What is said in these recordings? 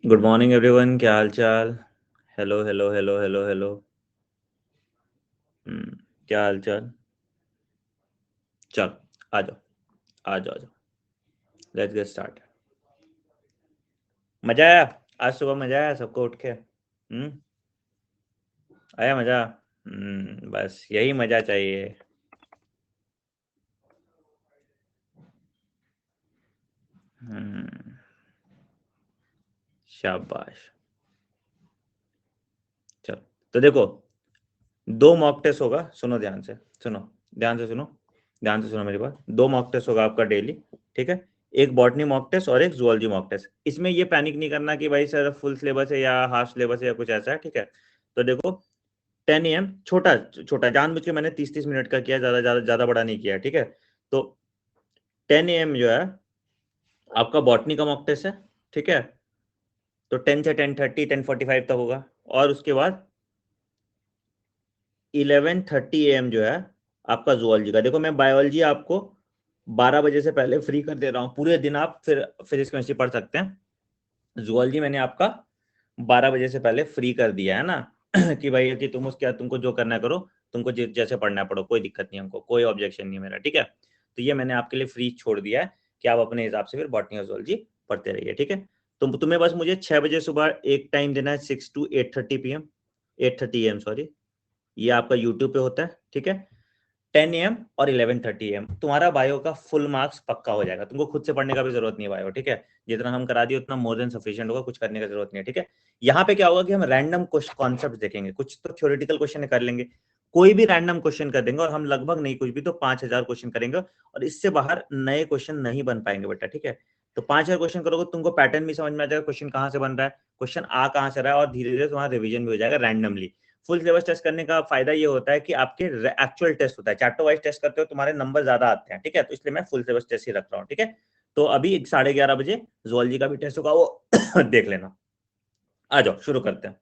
Good morning everyone, क्या हाल चाल। Hello hello hello hello hello. क्या हाल चाल। चल, आ जाओ आ जाओ आ जाओ। Let's get start. मजा आया? आज सुबह मजा आया सबको उठ के? आया मजा? बस यही मजा चाहिए। हम्म, शाबाश। चल, तो देखो, दो मॉक टेस्ट होगा। सुनो ध्यान से, सुनो ध्यान से, सुनो ध्यान से, सुनो मेरी बात। दो मॉक टेस्ट होगा आपका डेली, ठीक है? एक बॉटनी मॉक टेस्ट और एक जूलॉजी मॉक टेस्ट। इसमें ये पैनिक नहीं करना कि भाई सर फुल सिलेबस है या हाफ सिलेबस है या कुछ ऐसा है, ठीक है? तो देखो, 10 AM, छोटा छोटा जानबूझ के मैंने 30-30 मिनट का किया, ज्यादा ज्यादा ज्यादा बड़ा नहीं किया, ठीक है? तो 10 AM जो है आपका बॉटनी का मॉक टेस्ट है, ठीक है? तो 10 से 10:30, 10:45 तक होगा। और उसके बाद 11:30 AM जो है आपका जूलॉजी का। देखो, मैं बायोलॉजी आपको 12 बजे से पहले फ्री कर दे रहा हूँ। पूरे दिन आप फिर फिजिक्स केमिस्ट्री पढ़ सकते हैं। जूलॉजी मैंने आपका 12 बजे से पहले फ्री कर दिया है ना। कि भाई कि तुमको जो करना है करो, तुमको जैसे पढ़ना है पढ़ो, कोई दिक्कत नहीं है, हमको कोई ऑब्जेक्शन नहीं है मेरा, ठीक है? तो ये मैंने आपके लिए फ्री छोड़ दिया है कि आप अपने हिसाब से फिर बॉटनी और जूलॉजी पढ़ते रहिए, ठीक है? तुम्हें बस मुझे 6 बजे सुबह एक टाइम देना है, 6 to 8:30 PM, 8:30 AM, सॉरी। ये आपका यूट्यूब पे होता है, ठीक है? 10 AM और 11:30 AM तुम्हारा बायो का फुल मार्क्स पक्का हो जाएगा। तुमको खुद से पढ़ने का भी जरूरत नहीं है बायो, ठीक है? जितना हम करा दिए उतना मोर देन सफिशिएंट होगा, कुछ करने का जरूरत नहीं है, ठीक है? यहाँ पे क्या होगा कि हम रैंडम कॉन्सेप्ट देखेंगे, कुछ तो थ्योरेटिकल क्वेश्चन कर लेंगे, कोई भी रैंडम क्वेश्चन कर देंगे, और हम लगभग नहीं कुछ भी तो 5,000 क्वेश्चन करेंगे, और इससे बाहर नए क्वेश्चन नहीं बन पाएंगे बेटा, ठीक है? तो 5,000 क्वेश्चन करोगे, तुमको पैटर्न भी समझ में आ जाएगा, क्वेश्चन कहाँ से बन रहा है, क्वेश्चन आ कहाँ से रहा है, और धीरे धीरे तुम्हारा रिविजन भी हो जाएगा रैंडमली। फुल सिलेबस टेस्ट करने का फायदा ये होता है कि आपके एक्चुअल टेस्ट होता है, चैप्टर वाइज टेस्ट करते हो तुम्हारे नंबर ज्यादा आते हैं, ठीक है? तो इसलिए मैं फुल सिलेबस टेस्ट ही रख रहा हूँ, ठीक है? तो अभी 11:30 बजे जुअलॉजी का भी टेस्ट होगा, वो देख लेना। आ जाओ शुरू करते हैं।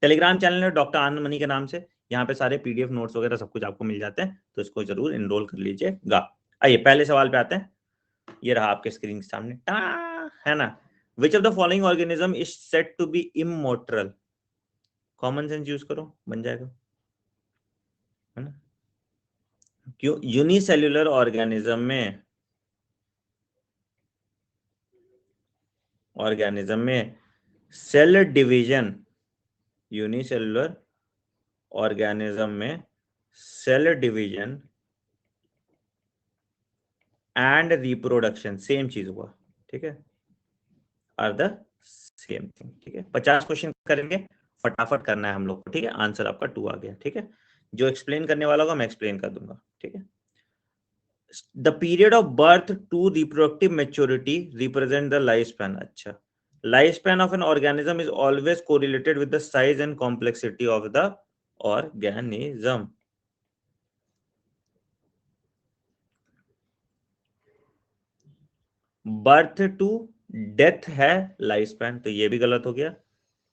टेलीग्राम चैनल है डॉक्टर आनंद मनी के नाम से, यहाँ पे सारे पीडीएफ नोट्स वगैरह सब कुछ आपको मिल जाते हैं, तो इसको जरूर इनरोल कर लीजिएगा। आइए पहले सवाल पे आते हैं। ये रहा आपके स्क्रीन के सामने, है ना? Which of the following organism is said to be immortal? Common sense use करो, बन जाएगा, है ना? क्यों यूनिसेल्युलर ऑर्गेनिज्म में सेल डिवीजन, यूनिसेल्युलर ऑर्गेनिज्म में cell division and reproduction same चीज हुआ, ठीक है? आर द सेम थिंग, ठीक है? 50 क्वेश्चन करेंगे, फटाफट करना है हम लोग को, ठीक है? आंसर आपका 2 आ गया, ठीक है? जो एक्सप्लेन करने वाला होगा मैं एक्सप्लेन कर दूंगा, ठीक है? The period of birth to reproductive maturity represent the life span. अच्छा, life span of an organism is always correlated with the size and complexity of the organism. Birth to death है life span, तो ये भी गलत हो गया,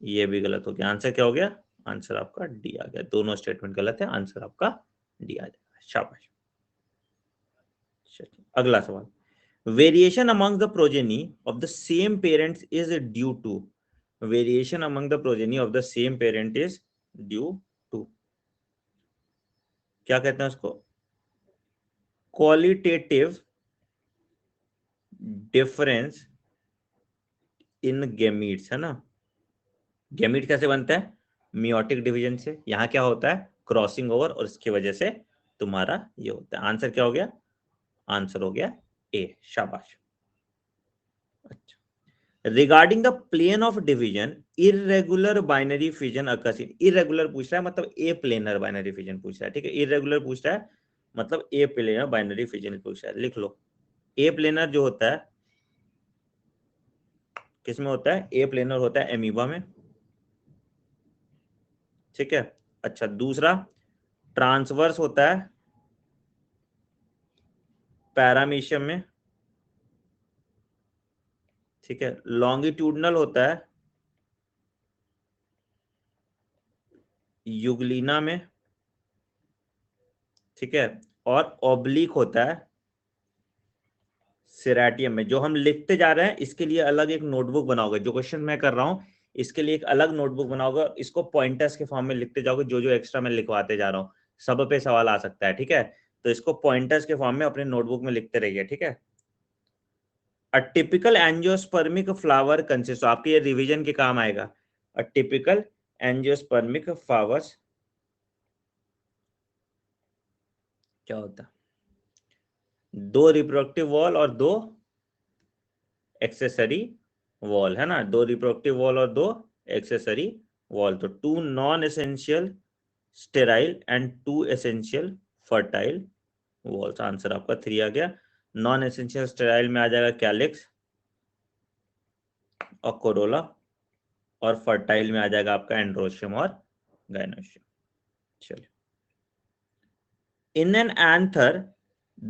ये भी गलत हो गया। आंसर क्या हो गया? आंसर आपका डी आ गया। दोनों स्टेटमेंट गलत है, आंसर आपका डी आ जाएगा। शाबाश। चलिए, अगला सवाल। Variation among the progeny of the same parents is due to. Variation among the progeny of the same parent is due to, क्या कहते हैं उसको? क्वालिटेटिव डिफरेंस इन गेमीट्स, है ना? गेमीट कैसे बनता है? मियोटिक डिवीजन से। यहाँ क्या होता है? क्रॉसिंग ओवर, और इसकी वजह से तुम्हारा ये होता है। आंसर क्या हो गया? आंसर हो गया ए। शाबाश। अच्छा, regarding the plane of division irregular binary fission occurs in. Irregular पूछ रहा है मतलब ए प्लेनर बाइनरी फिजन पूछ रहा है, ठीक है? इरेगुलर पूछ रहा है मतलब ए प्लेनर बाइनरी फिजन पूछ रहा है। लिख लो, ए प्लेनर जो होता है किस में होता है? ए प्लेनर होता है एमीबा में, ठीक है? अच्छा, दूसरा ट्रांसवर्स होता है पैरामीशियम में, ठीक है? लॉन्गिट्यूडनल होता है युगलीना में, ठीक है? और ऑब्लिक होता है सेरेटियम में जो हम लिखते जा रहे हैं, इसके लिए अलग एक नोटबुक बनाओगे। जो क्वेश्चन मैं कर रहा हूँ इसके लिए एक अलग नोटबुक बनाओगे, इसको पॉइंटर्स के फॉर्म में लिखते जाओगे, जो जो एक्स्ट्रा मैं लिखवाते जा रहा हूँ। सब पे सवाल आ सकता है, ठीक है। तो इसको पॉइंटर्स के फॉर्म में अपने नोटबुक में लिखते रहिए, ठीक है। A typical angiospermic flower consist, आपके ये रिवीजन के काम आएगा। अ टिपिकल एंजियोस्पर्मिक फ्लावर्स क्या होता है? 2 रिप्रोडक्टिव वॉल और 2 एक्सेसरी वॉल, है ना। 2 रिप्रोडक्टिव वॉल और 2 एक्सेसरी वॉल। तो 2 non essential sterile and 2 essential fertile walls. Answer आपका 3 आ गया। नॉन एसेंशियल स्टेराइल में आ जाएगा कैलिक्स और कोरोला, और फर्टाइल में आ जाएगा आपका एंड्रोशियम और गाइनोशियम। चलिए, in an anther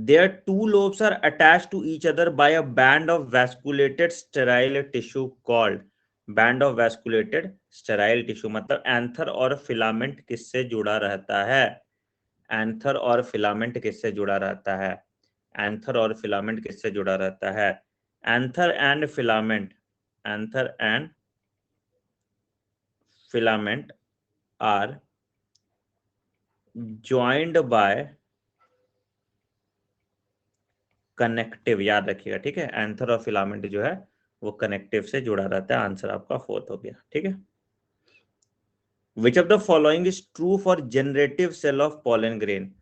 their 2 lobes are attached to each other by a band of vasculated sterile tissue called band of vasculated sterile tissue। मतलब एंथर और फिलामेंट किससे जुड़ा रहता है? एंथर और फिलामेंट किससे जुड़ा रहता है? एंथर और फिलामेंट किससे जुड़ा रहता है? Anther and filament, anther and filament are joined by connective. याद रखिएगा, ठीक है। एंथर और फिलामेंट जो है वो कनेक्टिव से जुड़ा रहता है। आंसर आपका 4th हो गया, ठीक है। Which of the following is true for generative cell of pollen grain?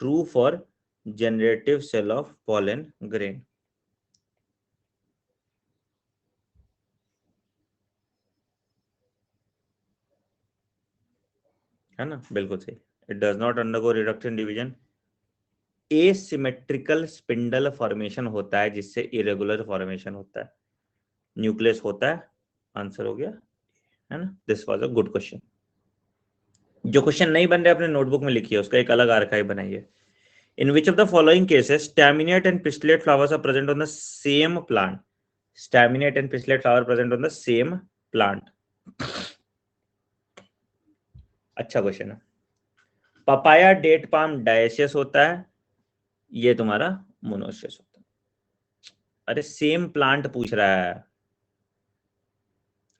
True for generative cell of pollen grain, है ना, बिल्कुल सही। It does not undergo reduction division. Asymmetrical spindle formation होता है जिससे इरेगुलर फॉर्मेशन होता है, न्यूक्लियस होता है। आंसर हो गया, है ना। This was a good question. जो क्वेश्चन नहीं बन रहे अपने नोटबुक में लिखिए, उसका एक अलग आर्काइव बनाइए। In which of the following cases staminate and pistillate flowers are present on the same plant? Staminate and pistillate flower present on the same plant. अच्छा क्वेश्चन है। पपाया डेट पाम डायसियस होता है, ये तुम्हारा monoecious होता है। अरे same plant पूछ रहा है,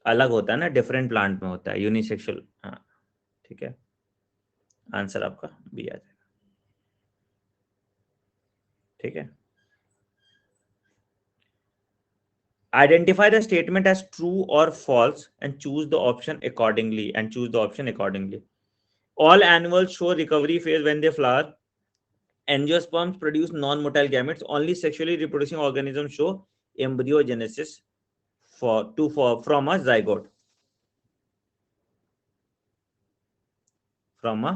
अलग होता है ना, डिफरेंट प्लांट में होता है, यूनिसेक्सुअल। हाँ, ठीक है। आंसर आपका बी आ जाएगा, ठीक है। Identify the statement as true or false and choose the option accordingly. All animals show recovery phase when they flower. Angiosperms produce non-motile gametes. Only sexually reproducing organisms show embryogenesis from a zygote. From a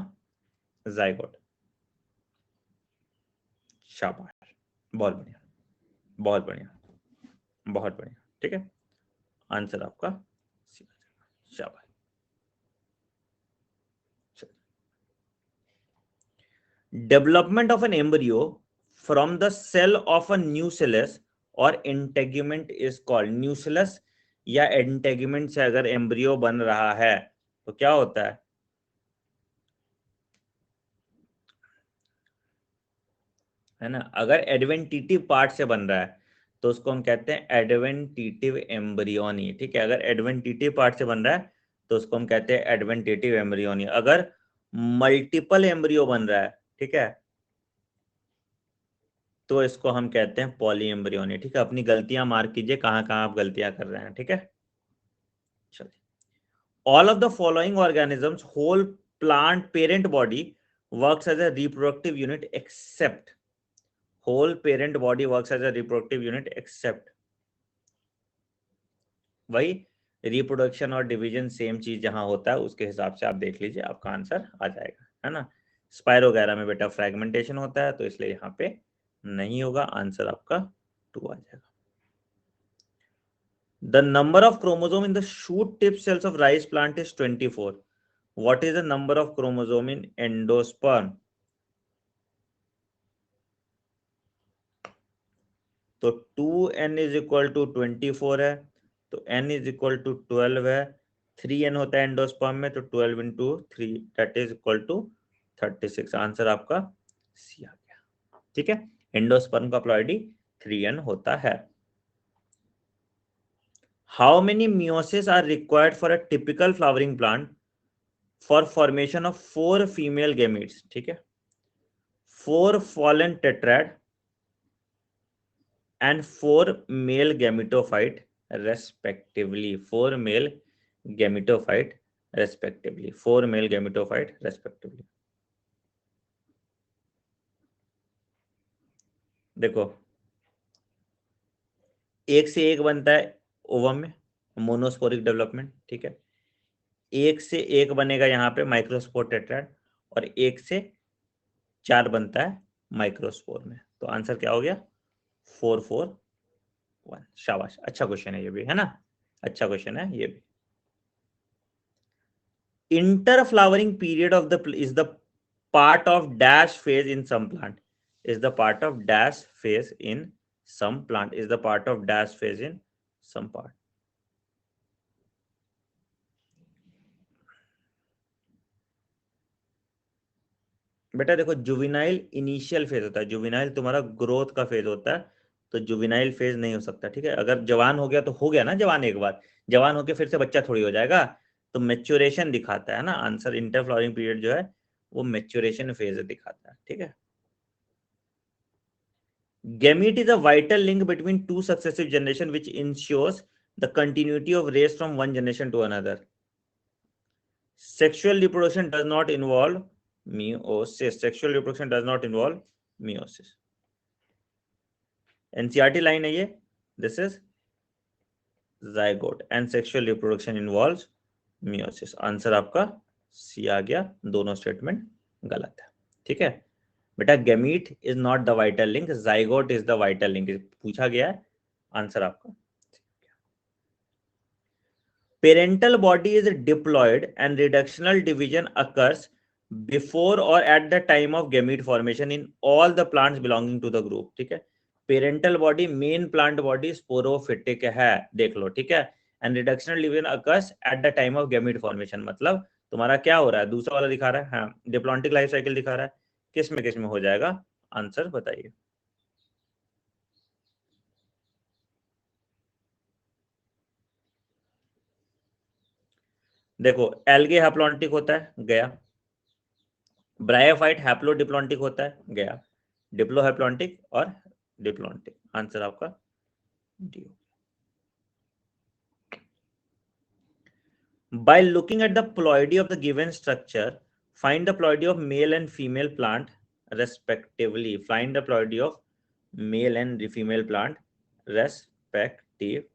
zygote. शाबाश, बहुत बढ़िया, बहुत बढ़िया, बहुत बढ़िया, ठीक है। Answer आपका शाबाश। Development of an embryo from the cell of a nucellus or integument is called। nucellus या integument से अगर एम्ब्रियो बन रहा है तो क्या होता है ना। अगर एडवेंटिटिव पार्ट से बन रहा है तो उसको हम कहते हैं एडवेंटिटिव एम्ब्रियोनी, ठीक है। अगर एडवेंटिटिव पार्ट से बन रहा है तो उसको हम कहते हैं एडवेंटिटिव एम्ब्रियोनी। अगर मल्टीपल एम्ब्रियो बन रहा है, ठीक है, तो इसको हम कहते हैं पॉली एम्ब्रियोनी, ठीक है। अपनी गलतियां मार्क कीजिए, कहां कहां आप गलतियां कर रहे हैं, ठीक है। चलिए, all of the following organisms whole plant parent body works as a reproductive unit except. Whole parent body works as a reproductive unit except. वही रिप्रोडक्शन और डिवीजन सेम चीज जहां होता है उसके हिसाब से आप देख लीजिए, आपका आंसर आ जाएगा, है ना। स्पाइरो वगैरह में बेटा फ्रेगमेंटेशन होता है तो इसलिए यहाँ पे नहीं होगा। आंसर आपका 2 आ जाएगा। The number of chromosome in the shoot tip cells of rice plant is 24. What is the number of chromosome in endosperm? तो 2n is equal to 24 है, तो n is equal to 12 है। 3n होता है endosperm में, तो 12 into 3 that is equal to 36। Answer आपका सी आ गया, ठीक है। एंडोस्पर्म का प्लॉइडी 3n होता है। How many meiosis are required for a typical flowering plant for formation of 4 female gametes? ठीक है, 4 pollen tetrad and 4 male gametophyte respectively. 4 male gametophyte respectively. 4 male gametophyte respectively. देखो, एक से एक बनता है ओवम में, मोनोस्पोरिक डेवलपमेंट। ठीक है, एक से एक बनेगा यहाँ पे माइक्रोस्पोर टेट्राड, और एक से 4 बनता है माइक्रोस्पोर में। तो आंसर क्या हो गया? 4 4 1। शाबाश, अच्छा क्वेश्चन है ये भी, है ना? अच्छा क्वेश्चन है ये भी। Interflowering period of the is the part of dash phase in some plant. Is the part of dash phase in some plant. Is the part of dash phase in some part. बेटा देखो, juvenile initial phase होता है, juvenile तुम्हारा growth का phase होता है, तो juvenile phase नहीं हो सकता। ठीक है, अगर जवान हो गया तो हो गया ना जवान, एक बार जवान होके फिर से बच्चा थोड़ी हो जाएगा, तो मेच्योरेशन दिखाता है ना आंसर। इंटरफ्लावरिंग पीरियड जो है वो मेच्योरेशन फेज दिखाता है। ठीक है, gamete is a vital link between two successive generation which ensures the continuity of race from one generation to another. Sexual reproduction does not involve meiosis. Sexual reproduction does not involve meiosis. NCERT line है ये. This is zygote and sexual reproduction involves meiosis. Answer आपका सी आ गया, दोनों statement गलत है। ठीक है बेटा, gamete is not the vital link, zygote is the vital link पूछा गया है, आंसर आपका। Parental body is diploid and reductional division occurs before or at the time of gamete formation in all the plants belonging to the group। ठीक है, parental body main plant body sporophytic है, देख लो। ठीक है, and reductional division occurs at the time of gamete formation, मतलब तुम्हारा क्या हो रहा है, दूसरा वाला दिखा रहा है, हाँ डिप्लॉन्टिक लाइफ साइकिल दिखा रहा है, किस में हो जाएगा, आंसर बताइए। देखो, एल्गे हैप्लॉन्टिक होता है, गया। ब्रायोफाइट हैप्लोडिप्लॉन्टिक होता है, गया। डिप्लोहैप्लॉन्टिक और डिप्लॉन्टिक, आंसर आपका D. By looking at the ploidy of the given structure, find the ploidy of male and female plant respectively. Find the ploidy of male and female plant respectively.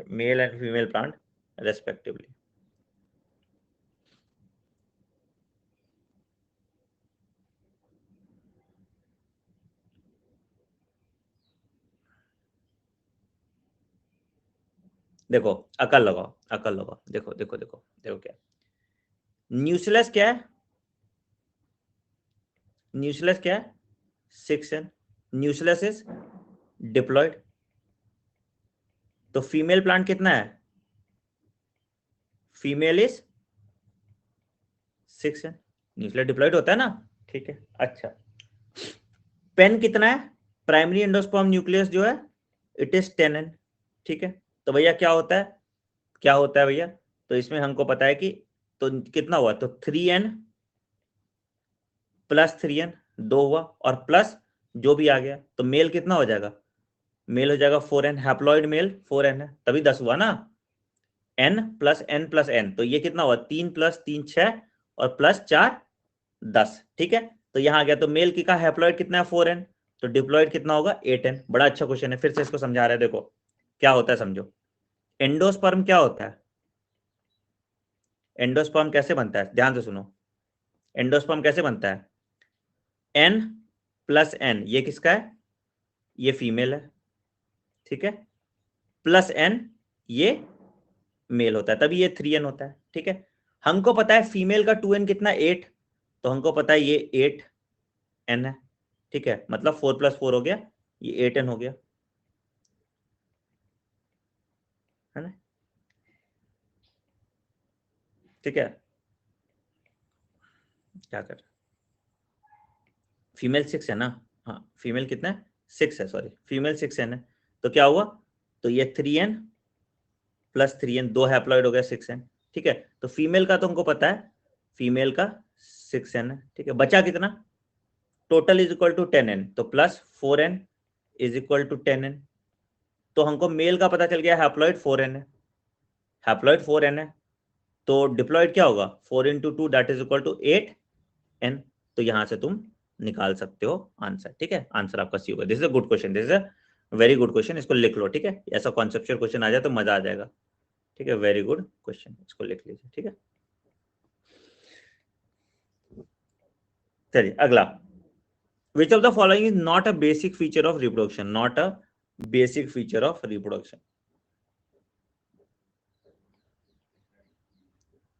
Male and female plant respectively. देखो, अकल लगाओ, अकल लगाओ। देखो देखो देखो देखो, क्या न्यूक्लियस क्या है, न्यूक्लियस क्या है, 6n। न्यूक्लियस इज डिप्लॉयड, तो फीमेल प्लांट कितना है, female is 6n। Nucleus diploid होता है ना। ठीक है, अच्छा पेन कितना है, प्राइमरी एंडोस्पर्म न्यूक्लियस जो है इट इज 10n। ठीक है, तो भैया क्या होता है, क्या होता है भैया, तो इसमें हमको पता है कि तो कितना हुआ, तो 3n प्लस 3n 2 हुआ, और प्लस जो भी आ गया, तो मेल कितना हो जाएगा, मेल हो जाएगा 4n, हैप्लॉइड मेल 4n है, तभी 10 हुआ ना। n plus n plus n, तो ये कितना हुआ, 3 प्लस 3 6, और प्लस 4 10। ठीक है, तो यहां आ गया, तो मेल की का हैप्लॉइड कितना है 4n, तो डिप्लॉइड कितना होगा 8n। बड़ा अच्छा क्वेश्चन है, फिर से इसको समझा रहे हैं। देखो क्या होता है, समझो। एंडोस्पर्म क्या होता है, एंडोस्पर्म कैसे बनता है, ध्यान से सुनो। एंडोस्पर्म कैसे बनता है, n प्लस n, ये किसका है, ये फीमेल है। ठीक है, प्लस n ये मेल होता है, तभी ये 3n होता है। ठीक है, हमको पता है फीमेल का 2n कितना 8, तो हमको पता है ये 8n है। ठीक है, मतलब 4 प्लस 4 हो गया, ये 8n हो गया, है ना। ठीक है, क्या कर, फीमेल 6 है ना, हाँ फीमेल कितना है 6 है, सॉरी फीमेल 6n है, तो क्या हुआ, तो ये 3n प्लस 3n, 2 हैप्लॉइड हो गया 6n, ठीक है। तो फीमेल का तो हमको पता है, फीमेल का 6n है, ठीक है। बचा कितना, total is equal to 10n, तो plus 4n is equal to 10n। तो हमको मेल का पता चल गया, हैप्लॉइड 4n है, हैप्लॉइड 4n है, तो डिप्लॉइड क्या होगा, 4 into 2 that is equal to 8n। तो यहां से तुम निकाल सकते हो आंसर, ठीक है। आंसर आपका सी होगा। This is a good question, this is a very good question, इसको लिख लो, ठीक है। ऐसा कॉन्सेप्चुअल क्वेश्चन आ जाए तो मजा आ जाएगा, ठीक है। वेरी गुड क्वेश्चन, इसको लिख लीजिए, ठीक है। चलिए अगला, which of the following is not a basic feature of reproduction, not a basic feature of reproduction,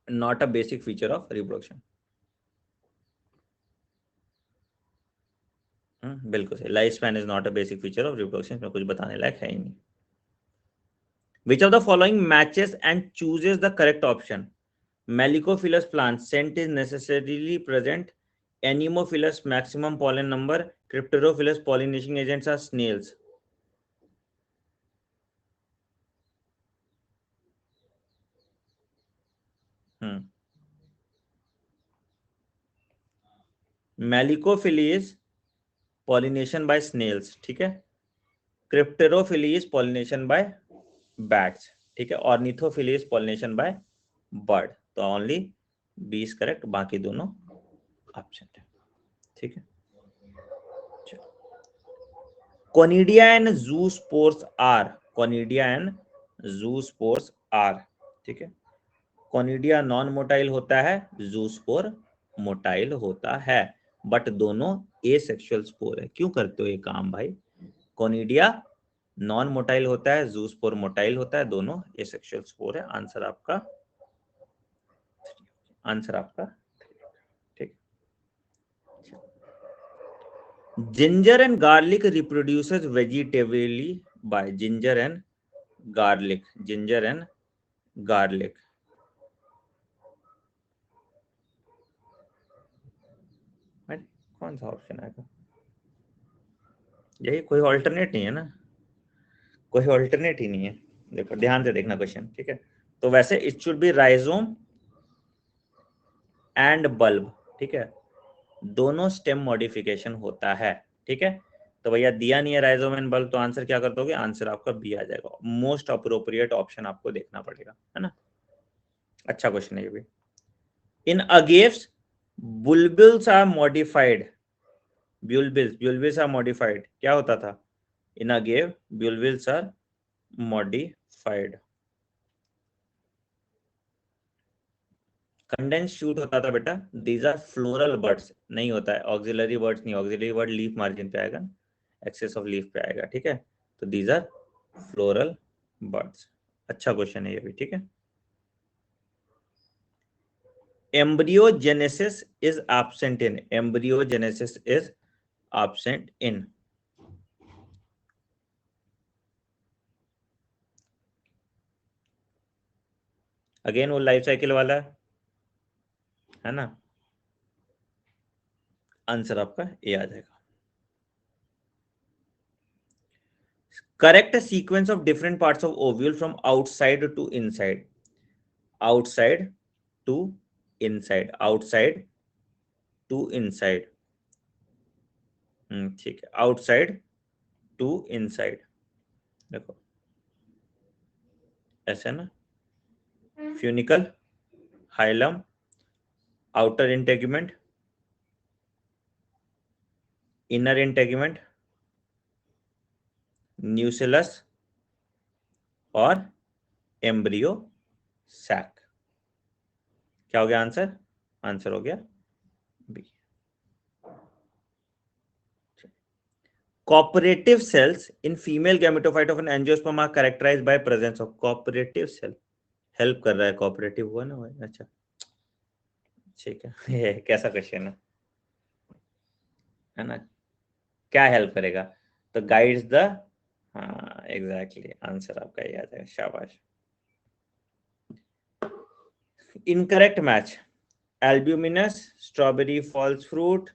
not a basic feature of reproduction। बिल्कुल सही, life span is not a basic feature of reproduction, इसमें कुछ बताने लायक है ही नहीं। Which of the following matches and chooses the correct option? Melicophilus plant scent is necessarily present, Anemophilus maximum pollen number, Crypterophilus pollination agents are snails। Melicophily is pollination by snails, ठीक है। Crypterophily is pollination by bats, ठीक है। Ornithophily is pollination by bird। तो only B is correct, बाकी दोनों option है, ठीक है। Conidia and zoospores are, Conidia and zoospores are, ठीक है। Conidia नॉन मोटाइल होता है, जूस्पोर मोटाइल होता है, बट दोनों एसेक्सुअल स्पोर है। क्यों करते हो ये काम भाई, Conidia नॉन मोटाइल होता है, जूस्पोर मोटाइल होता है, दोनों एसेक्सुअल स्पोर है। आंसर आपका, आंसर आपका, ठीक। Ginger and garlic reproduces vegetatively by, ginger and garlic, ginger and garlic, कौन सा ऑप्शन आएगा, यही, कोई ऑल्टरनेट नहीं है ना, कोई ऑल्टरनेट ही नहीं है। देखो ध्यान से देखना क्वेश्चन, ठीक है। तो वैसे it should be rhizome and bulb, ठीक है, दोनों स्टेम मॉडिफिकेशन होता है, ठीक है। तो भैया दिया नहीं है राइजोम एंड बल्ब, तो आंसर क्या कर दोगे, आंसर आपका बी आ जाएगा। मोस्ट अप्रोप्रिएट ऑप्शन आपको देखना पड़ेगा, है ना। अच्छा क्वेश्चन है ये भी। In agaves bulbils are modified, bulbils are modified, क्या होता था, in a cave bulbils are modified, condense shoot होता था बेटा, दीज आर फ्लोरल बर्ड्स नहीं होता है, ऑक्सिलरी बर्ड्स नहीं, ऑक्सिलरी बर्ड लीफ मार्जिन पे आएगा, एक्सेस ऑफ लीफ पे आएगा, ठीक है। तो दीज आर फ्लोरल बर्ड्स। अच्छा क्वेश्चन है ये भी, ठीक है। Embryogenesis is absent in, embryogenesis is absent in, again वो लाइफ साइकिल वाला है ना। आंसर आपका ए आ जाएगा। Correct a sequence of different parts of ovule from outside to inside, outside to inside, outside to inside, ठीक है, outside to inside, देखो ऐसे ना, funicle, hilum, outer integument, inner integument, न्यूसिलस और एम्ब्रियो सैक। क्या हो गया आंसर, आंसर हो गया B. Cooperative cells in female gametophyte of an angiosperm are characterized by presence of cooperative cell, help कर रहा है, कोऑपरेटिव हुआ ना भाई, अच्छा ठीक है। ये कैसा क्वेश्चन है ना, क्या हेल्प करेगा, तो गाइड्स द, हाँ एग्जैक्टली, आंसर आपका ये आ जाएगा, शाबाश। Incorrect match, albuminous strawberry false fruit,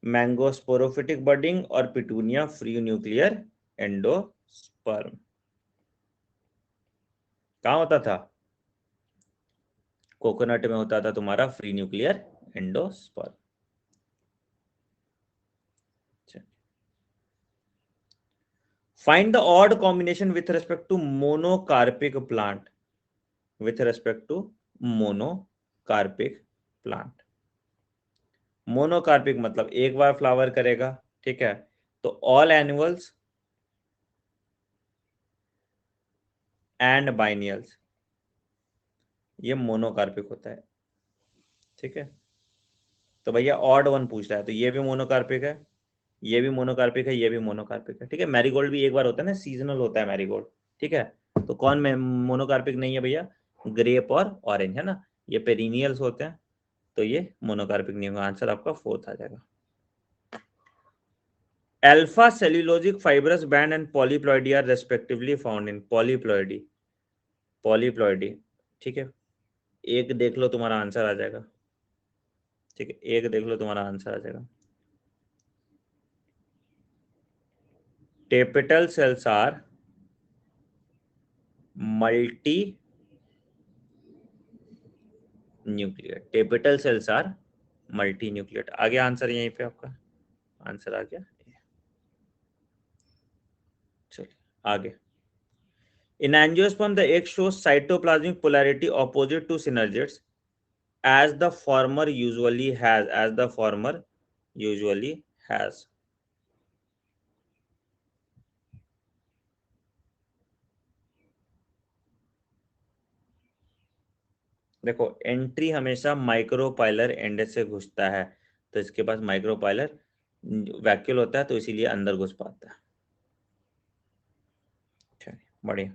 mango sporophytic budding और पिटूनिया फ्री न्यूक्लियर एंडोस्पर्म। कहाँ होता था? कोकोनट में होता था तुम्हारा free nuclear endosperm. Find the odd combination with respect to monocarpic plant. With respect to monocarpic plant. Monocarpic मतलब एक बार फ्लावर करेगा, ठीक है, तो ऑल एनुअल्स एंड बाइनियल्स, ये मोनोकार्पिक होता है, ठीक है। तो भैया ऑड वन पूछ रहा है, तो ये भी मोनोकार्पिक है, ये भी मोनोकार्पिक है, ये भी मोनोकार्पिक है, ठीक है। मैरीगोल्ड भी एक बार होता है ना, सीजनल होता है मैरीगोल्ड, ठीक है। तो कौन में मोनोकार्पिक नहीं है भैया? ग्रेप और ऑरेंज, है ना, ये पेरिनियल्स होते हैं, तो ये मोनोकार्पिक नहीं होगा। आंसर आपका फोर्थ आ जाएगा। Alpha cellulosic fibrous band and polyploidy are respectively found in. Polyploidy, polyploidy, ठीक है। एक देख लो तुम्हारा आंसर आ जाएगा, ठीक है, एक देख लो तुम्हारा आंसर आ जाएगा। Tapetal cells are multinuclear. Tapetal cells are multinuclear. आ गया आंसर, यहीं पे आपका आंसर आ गया। चलिए आगे। In angiosperm, the egg shows cytoplasmic polarity opposite to synergids, as the former usually has. As the former usually has. देखो entry हमेशा माइक्रोपाइलर एंड से घुसता है, तो इसके पास माइक्रोपाइलर वैक्यूल होता है, तो इसीलिए अंदर घुस पाता है। बढ़िया।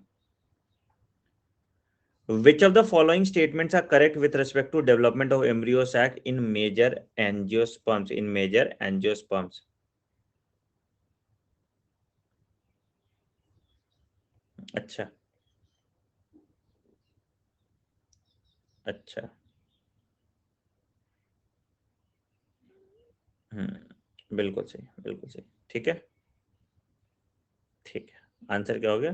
Which of the following statements are correct with respect to development of embryo sac in major angiosperms? In major angiosperms. अच्छा अच्छा, बिल्कुल सही, बिल्कुल सही, ठीक है, ठीक है। आंसर क्या हो गया?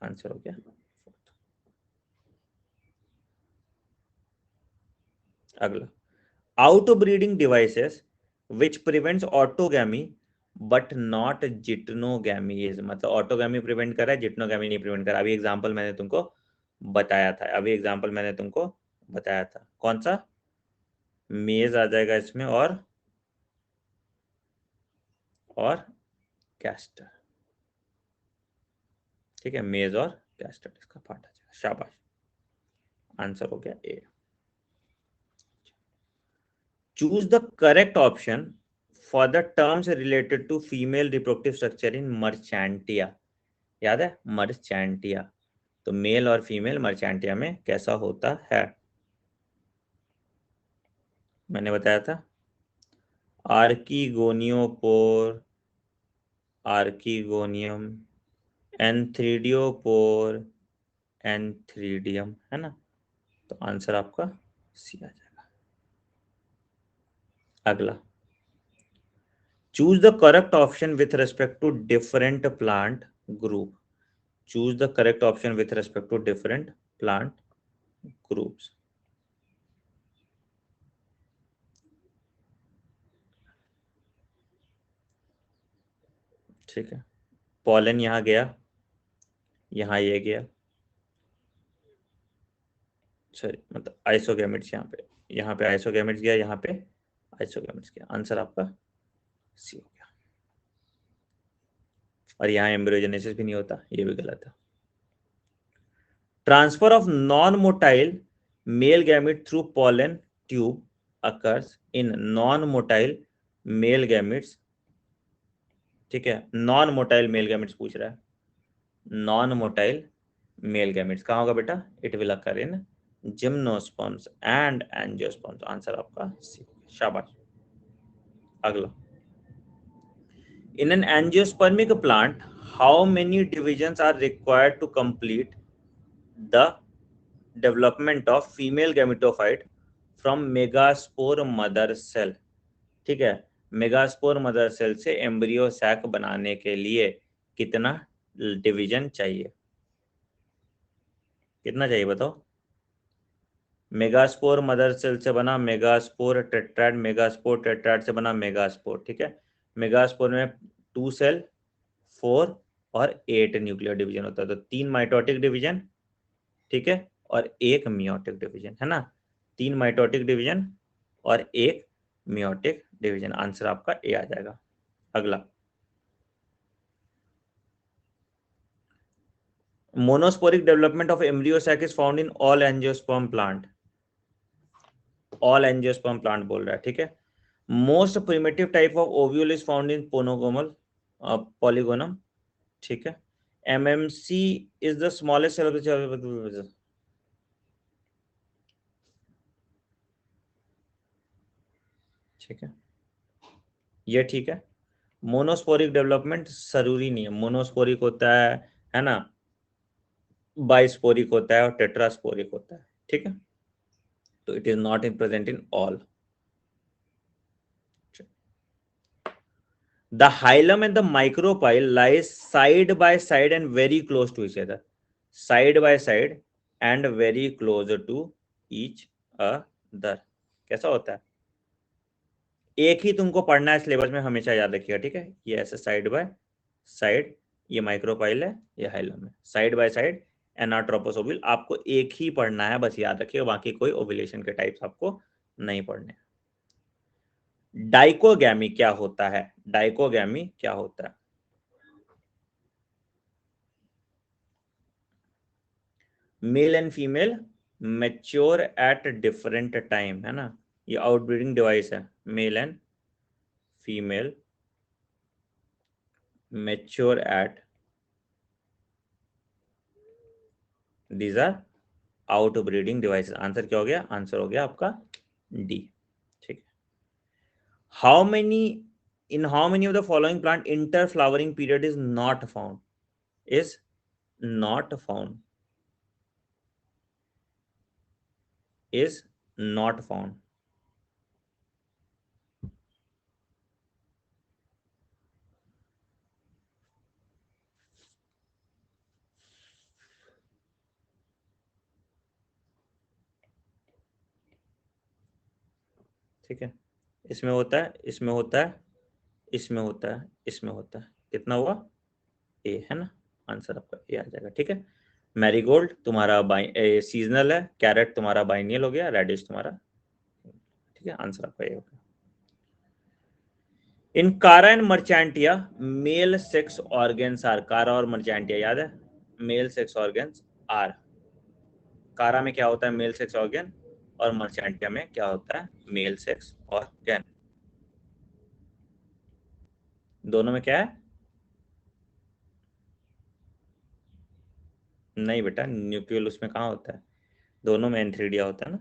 आंसर हो गया। अगला, outbreeding devices which prevents autogamy but not geitonogamy is. मतलब ऑटोगैमी प्रिवेंट कर रहा है, जिटनोगैमी नहीं प्रिवेंट कर रहा। अभी एग्जांपल मैंने तुमको बताया था, अभी एग्जांपल मैंने तुमको बताया था, कौन सा? मेज आ जाएगा इसमें, और कैस्टर, ठीक है, मेज और कैस्टर इसका पार्ट आ जाएगा। शाबाश, आंसर हो गया A. Choose the correct option for the terms related to female reproductive structure in Marchantia. याद है मर्चेंटिया? तो मेल और फीमेल मर्चेंटिया में कैसा होता है? मैंने बताया था आर्कीगोनियोपोर, आर्कीगोनियम, एंथ्रीडियोपोर, एंथ्रीडियम, है ना। तो आंसर आपका सी आ जाएगा। अगला, choose the correct option with respect to different plant group. Choose the correct option with respect to different plant groups. ठीक है, पॉलन यहाँ गया, यहाँ ये गया, सॉरी मतलब आइसोगैमेट्स यहाँ पे आइसोगैमेट्स गया, यहाँ पे आइसोगैमेट्स गया। आंसर आपका सी हो गया। और यहाँ एम्ब्रियोजेनेसिस भी नहीं होता, ये भी गलत है। Transfer of non motile male gamete through pollen tube occurs in non motile male gametes, ठीक है। नॉन मोटाइल मेल गैमेट्स पूछ रहा है, नॉन मोटाइल मेल गैमेट्स कहाँ होगा बेटा? It will occur in gymnosperms and angiosperms. Answer आपका सी। शाबाश। अगला, in an angiospermic plant how many divisions are required to complete the development of female gametophyte from megaspore mother cell? ठीक है। Megaspore mother cell से embryo sac बनाने के लिए कितना डिवीजन चाहिए? कितना चाहिए बताओ? मेगास्पोर मदर सेल से बना मेगास्पोर टेट्राड, मेगास्पोर टेट्राड से बना मेगास्पोर। ठीक है। मेगास्पोर में 2 सेल, 4 और 8 न्यूक्लियर डिवीजन होता है, तो 3 माइटोटिक डिवीजन, ठीक है, और 1 मियोटिक डिवीजन, है ना। 3 माइटोटिक डिवीजन और 1 मियोटिक डिवीजन। आंसर आपका ए आ जाएगा। अगला, monosporic development of embryo sac is found in all angiosperm plant. All angiosperm plant बोल रहा है, ठीक है। Most primitive type of ovule is found in Polygonum Polygonum, ठीक है। MMC is the smallest cell of the, ठीक है, ये ठीक है। मोनोस्पोरिक डेवलपमेंट जरूरी नहीं है, मोनोस्पोरिक होता है ना, बाइस्पोरिक होता है और टेट्रास्पोरिक होता है, ठीक है। तो it is not in present in all. The hilum and the micropyle lies side by side and very close to each other. Side by side and very close to each other. कैसा होता है? एक ही तुमको पढ़ना है syllabus में, हमेशा याद रखिएगा, ठीक है। ये ऐसे साइड बाय साइड, ये माइक्रोपाइल है, ये हाइलम है, साइड बाय साइड एनाट्रोपोस ओविल। आपको एक ही पढ़ना है, बस याद रखिएगा, बाकी कोई ओविलेशन के टाइप्स आपको नहीं पढ़ने। डाइकोगैमी क्या होता है? डाइकोगैमी क्या होता है? Male and female mature at different time, है ना। ये आउटब्रीडिंग डिवाइस है। Male and female mature at, these are outbreeding device. Answer क्या हो गया? आंसर हो गया आपका डी, ठीक है। How many, in how many of the following plant inter flowering period is not found? Is not found, is not found. ठीक है। इसमें होता है, इसमें होता है, इसमें होता है, इसमें होता है। कितना हुआ? ए, है ना। आंसर आपका ए आ जाएगा, ठीक है। मैरीगोल्ड तुम्हारा सीजनल है, कैरेट तुम्हारा बाइनियल हो गया, रेडिश तुम्हारा, ठीक है। आंसर आपका ए हो गया। In Chara and Marchantia male sex organs are, Chara और मर्चेंटिया याद है, मेल सेक्स ऑर्गेन्स आर। कारा में क्या होता है? Male sex organ. और मर्चेंटिया में क्या होता है? Male sex organ. दोनों में क्या है? नहीं बेटा, न्यूक्लियल उसमें कहाँ होता है? दोनों में एंथ्रीडिया होता है ना।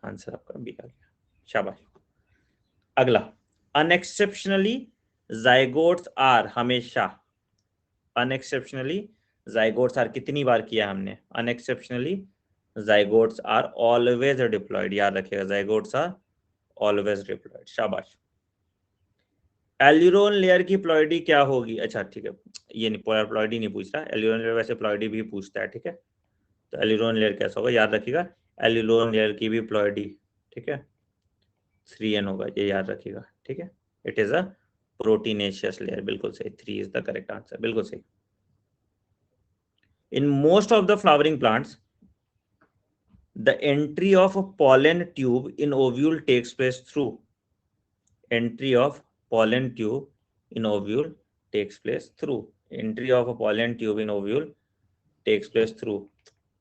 आंसर आपका बी आ गया, शाबाश। अगला, अनएक्सेप्शनली जाइगोट्स आर, हमेशा अनएक्सेप्शनली जाइगोट्स आर कितनी बार किया हमने? Unexceptionally zygotes are always diploid, याद रखिएगा, जाइगोट्स आर ऑलवेज डिप्लॉयड, शाबाश। एल्यूरोन लेयर की प्लॉइडी क्या होगी? अच्छा ठीक है, ये नहीं, प्लॉइडी नहीं पूछ रहा, एल्यूरोन लेयर वैसे प्लॉइडी भी पूछता है, ठीक है। तो एल्यूरोन लेयर कैसा होगा, याद रखिएगा, एल्यूरोन लेयर की भी प्लॉइडी, ठीक है, 3n होगा, ये याद रखिएगा, ठीक है। It is a proteinaceous layer, बिल्कुल सही, 3 इज द करेक्ट आंसर, बिल्कुल सही। In most of the flowering plants the entry of a pollen tube in ovule takes place through, entry of pollen tube in ovule takes place through, entry of a pollen tube in ovule takes place through।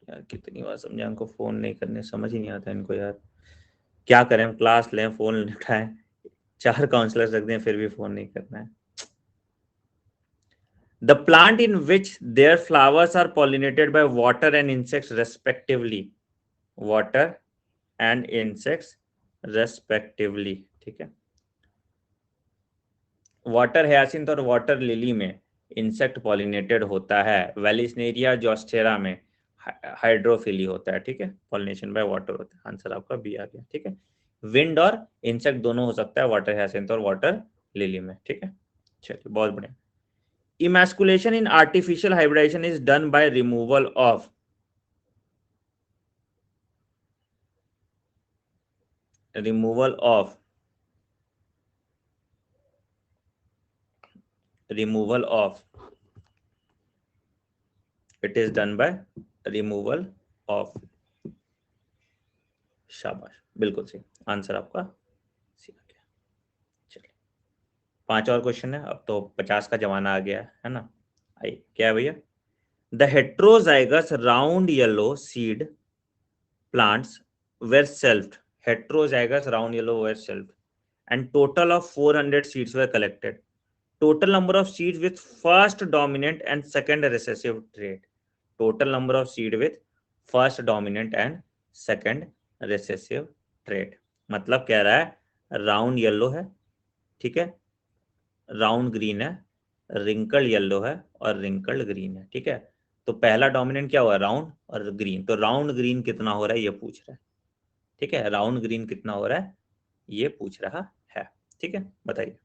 यार कितनी बार समझा इनको, phone नहीं करने, समझ ही नहीं आता इनको यार। क्या करें, क्लास लें, फोन उठाएं, 4 काउंसलर्स रख दें, फिर भी फोन नहीं करना है। The plant in which their flowers are pollinated by water and insects respectively, water and insects respectively, ठीक है। वाटर हयासिंथ और वाटर लिली में इंसेक्ट पॉलिनेटेड होता है, वेलिस्नेरिया जोस्टेरा में हाइड्रोफिली होता है, ठीक है। पॉलिनेशन बाय वाटर होता है। आंसर आपका बी आ गया, ठीक है। विंड और इंसेक्ट दोनों हो सकता है वाटर हायसिंथ और वाटर लिली में, ठीक है। चलिए बहुत बढ़िया। Emasculation in artificial hybridization is done by removal of, removal of it is done by removal of। शाबाश, बिल्कुल सही आंसर आपका सही आ गया। चलिए 5 और क्वेश्चन है, अब तो 50 का जमाना आ गया है ना। आइए क्या है भैया, the heterozygous round yellow seed plants were shelved, heterozygous round yellow were shelved, and total of 400 seeds were collected. Total number of seeds with first dominant and second recessive trait. Total number of seed with first dominant and second recessive trait. मतलब कह रहा है round yellow है, ठीक है, round green है, wrinkle yellow है और रिंकल ग्रीन है, ठीक है। तो पहला डोमिनेंट क्या हुआ, राउंड और ग्रीन, तो राउंड ग्रीन कितना हो रहा है ये पूछ रहा है, ठीक है, राउंड ग्रीन कितना हो रहा है ये पूछ रहा है, ठीक है। बताइए,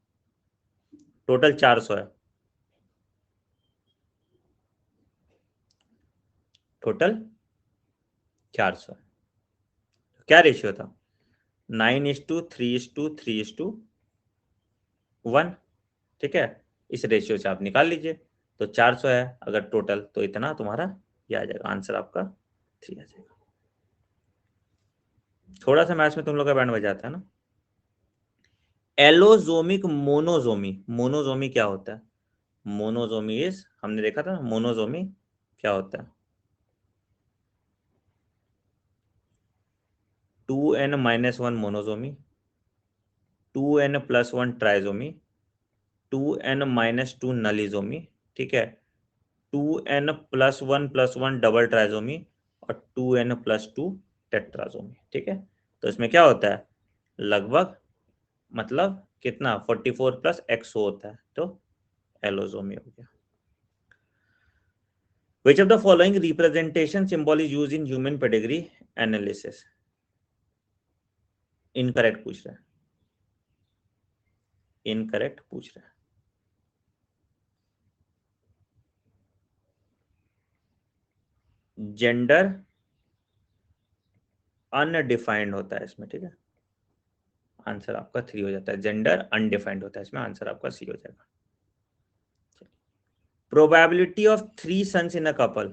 टोटल 400 है, टोटल 400 है। क्या रेशियो था, 9:3:3:1, ठीक है। इस रेशियो से आप निकाल लीजिए, तो 400 है अगर टोटल, तो इतना तुम्हारा ये आ जाएगा, आंसर आपका 3 आ जाएगा। थोड़ा सा मैथ्स में तुम लोग का बैंड बजाता है ना। एलोजोमिक मोनोजोमी, मोनोजोमी क्या होता है, मोनोजोमी इज, हमने देखा था मोनोजोमी क्या होता है, 2n-1 मोनोजोमी, 2n+1 ट्राइजोमी, 2n-2 नलिजोमी, ठीक है, 2n+1+1 डबल ट्राइजोमी और 2n+2 टेट्राजोमी, ठीक है। तो इसमें क्या होता है लगभग, मतलब कितना 44 + XO होता है, तो एलोजोमी हो गया। Which of the following representation symbol is used in human pedigree analysis? Incorrect पूछ रहा है, इनकरेक्ट पूछ रहा है। जेंडर अनडिफाइंड होता है इसमें, ठीक है, आंसर आपका 3 हो जाता है। जेंडर अनडिफाइंड होता है इसमें, आंसर आपका सी हो जाएगा। Probability of 3 sons in a couple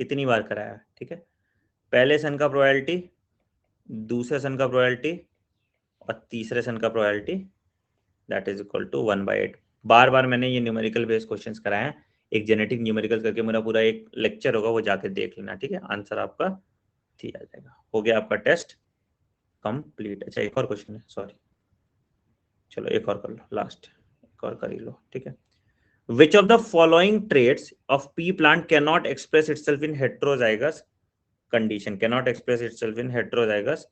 कितनी बार कराया, ठीक है, पहले सन का प्रोबेबिलिटी, दूसरे सन का प्रोबेबिलिटी और तीसरे सन का probability, that is equal to 1/8। बार बार मैंने ये न्यूमेरिकल बेस्ड क्वेश्चंस कराए हैं, एक जेनेटिक न्यूमेरिकल करके मेरा पूरा एक लेक्चर होगा, वो जाके देख लेना, ठीक है। आंसर आपका 3 आ जाएगा। हो गया आपका टेस्ट कंप्लीट। अच्छा एक और क्वेश्चन है, सॉरी, चलो एक और कर लो, लास्ट एक और कर ही लो, ठीक है। Which of the following traits of pea plant cannot express itself in heterozygous condition? Cannot express itself in heterozygous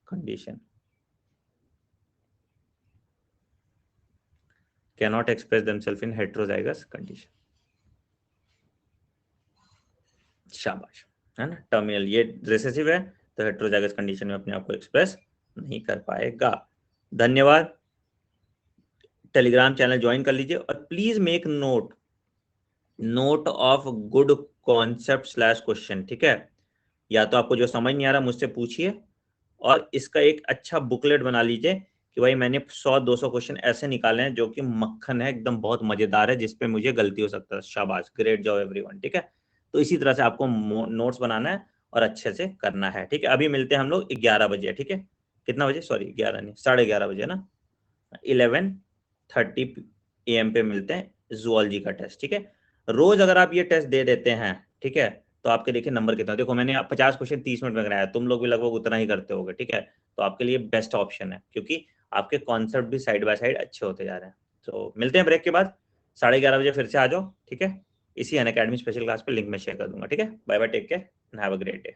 condition. Cannot express themselves in heterozygous condition. शाबाश, है ना। टर्मिनल ये रिसेसिव है, तो हेट्रोजाइगस कंडीशन में अपने आप को एक्सप्रेस नहीं कर पाएगा। धन्यवाद। टेलीग्राम चैनल ज्वाइन कर लीजिए और please make note of good concept slash question, ठीक है। या तो आपको जो समझ नहीं आ रहा मुझसे पूछिए, और इसका एक अच्छा बुकलेट बना लीजिए कि भाई मैंने 100-200 क्वेश्चन ऐसे निकाले हैं जो कि मक्खन है, एकदम बहुत मजेदार है, जिसपे मुझे गलती हो सकता है। शाबाश, ग्रेट जॉब एवरीवन, ठीक है। तो इसी तरह से आपको नोट्स बनाना है और अच्छे से करना है, ठीक है। अभी मिलते हैं हम लोग 11 बजे, ठीक है। कितना बजे, सॉरी 11 नहीं, 11:30 बजे ना, 11:30 AM पे मिलते हैं जूलॉजी का टेस्ट, ठीक है। रोज अगर आप ये टेस्ट दे देते हैं, ठीक है, तो आपके देखिए नंबर कितना, देखो मैंने 50 क्वेश्चन 30 मिनट में कराया, तुम लोग भी लगभग उतना ही करते होगे, ठीक है। तो आपके लिए बेस्ट ऑप्शन है, क्योंकि आपके कॉन्सेप्ट भी साइड बाय साइड अच्छे होते जा रहे हैं। तो मिलते हैं ब्रेक के बाद, 11:30 बजे फिर से आ जाओ, ठीक है। इसी अनअकैडमी स्पेशल क्लास पे लिंक में शेयर कर दूंगा, ठीक है। Bye bye, take care and have a great day.